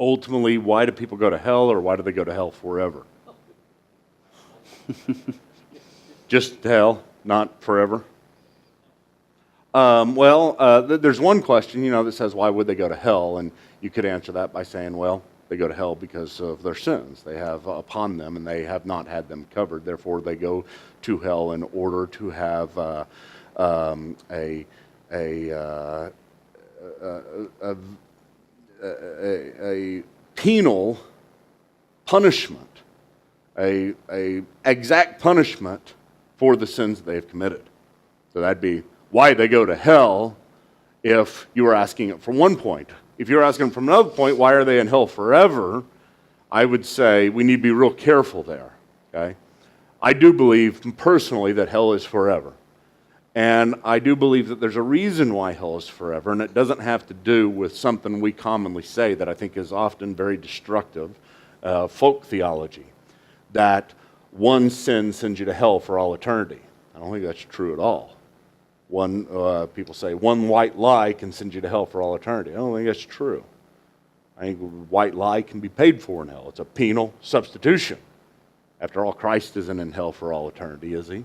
Ultimately, why do people go to hell, or why do they go to hell forever? Just hell, not forever? There's one question, that says, why would they go to hell? And you could answer that by saying, well, they go to hell because of their sins they have upon them, and they have not had them covered. Therefore, they go to hell in order to have a penal punishment, a exact punishment for the sins that they have committed. So that'd be why they go to hell if you were asking it from one point. If you're asking from another point, why are they in hell forever? I would say we need to be real careful there. Okay? I do believe personally that hell is forever. And I do believe that there's a reason why hell is forever, and it doesn't have to do with something we commonly say that I think is often very destructive, folk theology, that one sin sends you to hell for all eternity. I don't think that's true at all. People say one white lie can send you to hell for all eternity. I don't think that's true. I think white lie can be paid for in hell. It's a penal substitution. After all, Christ isn't in hell for all eternity, is he?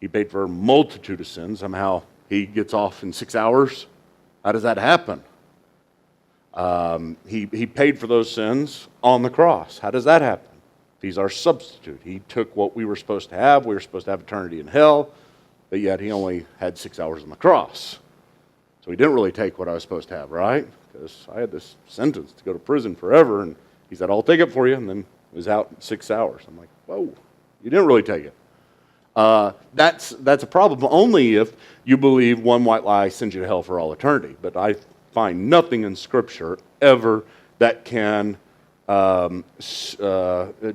He paid for a multitude of sins. Somehow he gets off in 6 hours. How does that happen? He paid for those sins on the cross. How does that happen? He's our substitute. He took what we were supposed to have. We were supposed to have eternity in hell, but yet he only had 6 hours on the cross. So he didn't really take what I was supposed to have, right? Because I had this sentence to go to prison forever, and he said, I'll take it for you, and then it was out in 6 hours. I'm like, whoa, you didn't really take it. That's a problem only if you believe one white lie sends you to hell for all eternity. But I find nothing in Scripture ever that can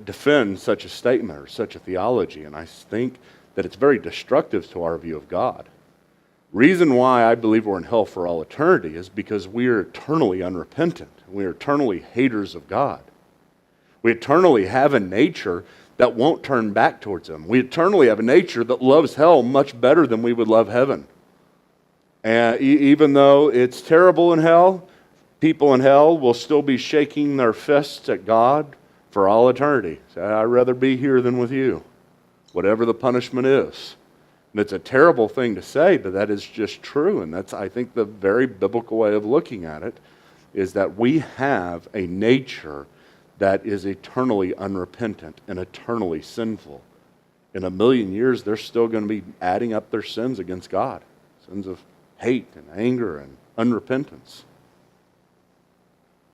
defend such a statement or such a theology. And I think that it's very destructive to our view of God. Reason why I believe we're in hell for all eternity is because we are eternally unrepentant. We are eternally haters of God. We eternally have a nature that won't turn back towards Him. We eternally have a nature that loves hell much better than we would love heaven. And even though it's terrible in hell, people in hell will still be shaking their fists at God for all eternity. Say, I'd rather be here than with you, whatever the punishment is. And it's a terrible thing to say, but that is just true. And that's, I think, the very biblical way of looking at it, is that we have a nature that is eternally unrepentant and eternally sinful. In a million years, they're still going to be adding up their sins against God. Sins of hate and anger and unrepentance.